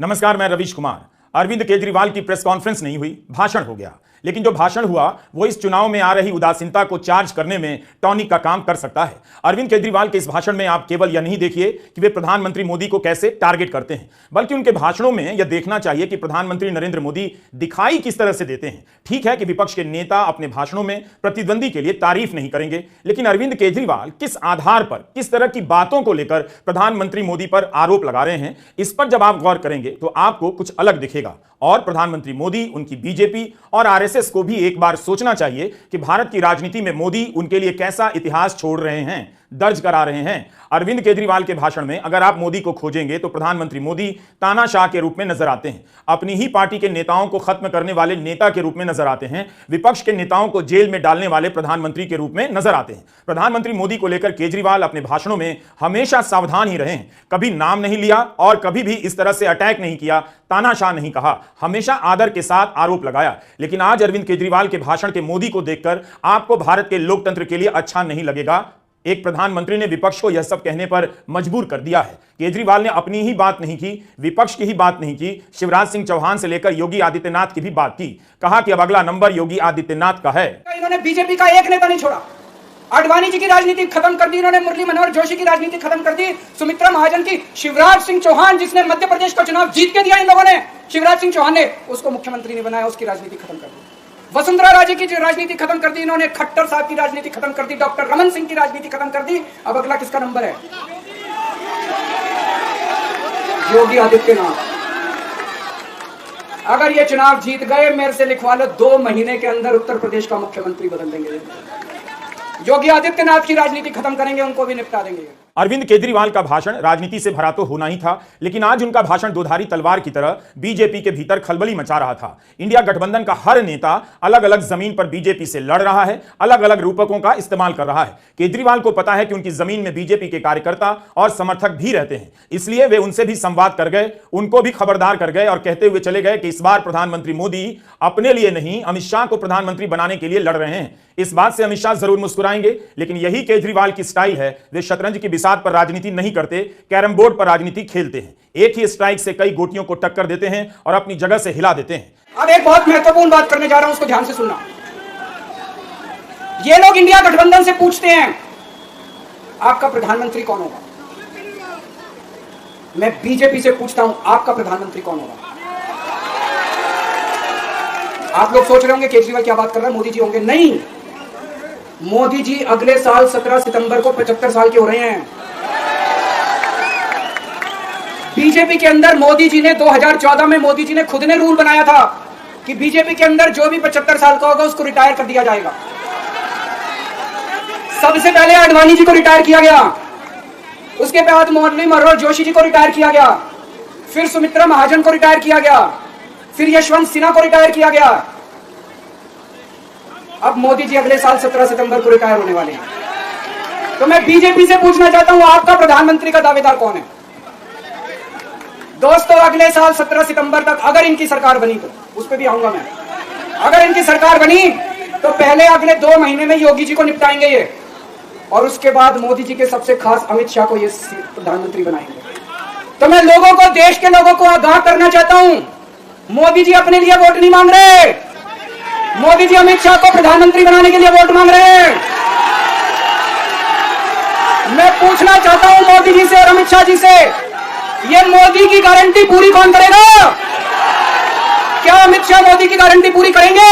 नमस्कार, मैं रवीश कुमार। अरविंद केजरीवाल की प्रेस कॉन्फ्रेंस नहीं हुई, भाषण हो गया। लेकिन जो भाषण हुआ वो इस चुनाव में आ रही उदासीनता को चार्ज करने में टॉनिक का काम कर सकता है। अरविंद केजरीवाल के इस भाषण में आप केवल यह नहीं देखिए कि वे प्रधानमंत्री मोदी को कैसे टारगेट करते हैं, बल्कि उनके भाषणों में यह देखना चाहिए कि प्रधानमंत्री नरेंद्र मोदी दिखाई किस तरह से देते हैं। ठीक है कि विपक्ष के नेता अपने भाषणों में प्रतिद्वंदी के लिए तारीफ नहीं करेंगे, लेकिन अरविंद केजरीवाल किस आधार पर, किस तरह की बातों को लेकर प्रधानमंत्री मोदी पर आरोप लगा रहे हैं, इस पर जब आप गौर करेंगे तो आपको कुछ अलग दिखेगा। और प्रधानमंत्री मोदी, उनकी बीजेपी और आरएसएस को भी एक बार सोचना चाहिए कि भारत की राजनीति में मोदी उनके लिए कैसा इतिहास छोड़ रहे हैं, दर्ज करा रहे हैं। अरविंद केजरीवाल के भाषण में अगर आप मोदी को खोजेंगे तो प्रधानमंत्री मोदी तानाशाह के रूप में नजर आते हैं, अपनी ही पार्टी के नेताओं को खत्म करने वाले नेता के रूप में नजर आते हैं, विपक्ष के नेताओं को जेल में डालने वाले प्रधानमंत्री के रूप में नजर आते हैं। प्रधानमंत्री मोदी को लेकर केजरीवाल अपने भाषणों में हमेशा सावधान ही रहे हैं, कभी नाम नहीं लिया और कभी भी इस तरह से अटैक नहीं किया, तानाशाह नहीं कहा, हमेशा आदर के साथ आरोप लगाया। लेकिन आज अरविंद केजरीवाल के भाषण के मोदी को देखकर आपको भारत के लोकतंत्र के लिए अच्छा नहीं लगेगा। एक प्रधानमंत्री ने विपक्ष को यह सब कहने पर मजबूर कर दिया है। केजरीवाल ने अपनी ही बात नहीं की, विपक्ष की ही बात नहीं की, शिवराज सिंह चौहान से लेकर योगी आदित्यनाथ की भी बात की। कहा कि अब अगला नंबर योगी आदित्यनाथ का है। इन्होंने बीजेपी का एक नेता नहीं छोड़ा, आडवाणी जी की राजनीति खत्म कर दी, इन्होंने मुरली मनोहर जोशी की राजनीति खत्म कर दी, सुमित्रा महाजन की, शिवराज सिंह चौहान जिसने मध्य प्रदेश का चुनाव जीत के दिया इन लोगों ने, शिवराज सिंह चौहान ने उसको मुख्यमंत्री ने बनाया, उसकी राजनीति खत्म कर दी। वसुंधरा राजे की राजनीति खत्म कर दी इन्होंने, खट्टर साहब की राजनीति खत्म कर दी, डॉक्टर रमन सिंह की राजनीति खत्म कर दी। अब अगला किसका नंबर है? योगी आदित्यनाथ। अगर ये चुनाव जीत गए, मेरे से लिखवा लो, 2 महीने के अंदर उत्तर प्रदेश का मुख्यमंत्री बदल देंगे। योगी आदित्यनाथ की राजनीति खत्म करेंगे, उनको भी निपटा देंगे। अरविंद केजरीवाल का भाषण राजनीति से भरा तो होना ही था, लेकिन आज उनका भाषण दोधारी तलवार की तरह बीजेपी के भीतर खलबली मचा रहा था। इंडिया गठबंधन का हर नेता अलग अलग जमीन पर बीजेपी से लड़ रहा है, अलग अलग रूपकों का इस्तेमाल कर रहा है। केजरीवाल को पता है कि उनकी जमीन में बीजेपी के कार्यकर्ता और समर्थक भी रहते हैं, इसलिए वे उनसे भी संवाद कर गए, उनको भी खबरदार कर गए और कहते हुए चले गए कि इस बार प्रधानमंत्री मोदी अपने लिए नहीं, अमित शाह को प्रधानमंत्री बनाने के लिए लड़ रहे हैं। इस बात से अमित शाह जरूर मुस्कुराएंगे, लेकिन यही केजरीवाल की स्टाइल है। वे शतरंज की बिसात पर राजनीति नहीं करते, कैरम बोर्ड पर राजनीति खेलते हैं। एक ही स्ट्राइक से कई गोटियों को टक्कर देते हैं और अपनी जगह से हिला देते हैं। अब एक बहुत महत्वपूर्ण बात करने जा रहा हूं, उसको ध्यान से सुनना। ये लोग इंडिया गठबंधन से पूछते हैं आपका प्रधानमंत्री कौन होगा। मैं बीजेपी से पूछता हूं आपका प्रधानमंत्री कौन होगा। आप लोग सोच रहे होंगे केजरीवाल क्या बात कर रहा है, मोदी जी होंगे। नहीं, मोदी जी अगले साल 17 सितंबर को 75 साल के हो रहे हैं। बीजेपी के अंदर मोदी जी ने 2014 में मोदी जी ने खुद ने रूल बनाया था कि बीजेपी के अंदर जो भी 75 साल का होगा उसको रिटायर कर दिया जाएगा। सबसे पहले आडवाणी जी को रिटायर किया गया, उसके बाद मुरली मनोहर जोशी जी को रिटायर किया गया, फिर सुमित्रा महाजन को रिटायर किया गया, फिर यशवंत सिन्हा को रिटायर किया गया। अब मोदी जी अगले साल 17 सितंबर को रिटायर होने वाले हैं। तो मैं बीजेपी से पूछना चाहता हूं आपका प्रधानमंत्री का दावेदार कौन है? दोस्तों, अगले साल 17 सितंबर तक अगर इनकी सरकार बनी तो उस पर भी आऊंगा मैं। अगर इनकी सरकार बनी तो पहले अगले 2 महीने में योगी जी को निपटाएंगे ये, और उसके बाद मोदी जी के सबसे खास अमित शाह को ये प्रधानमंत्री बनाएंगे। तो मैं लोगों को, देश के लोगों को आगाह करना चाहता हूं, मोदी जी अपने लिए वोट नहीं मांग रहे, मोदी जी अमित शाह को प्रधानमंत्री बनाने के लिए वोट मांग रहे हैं। मैं पूछना चाहता हूं मोदी जी से और अमित शाह जी से, ये मोदी की गारंटी पूरी कौन करेगा? क्या अमित शाह मोदी की गारंटी पूरी करेंगे?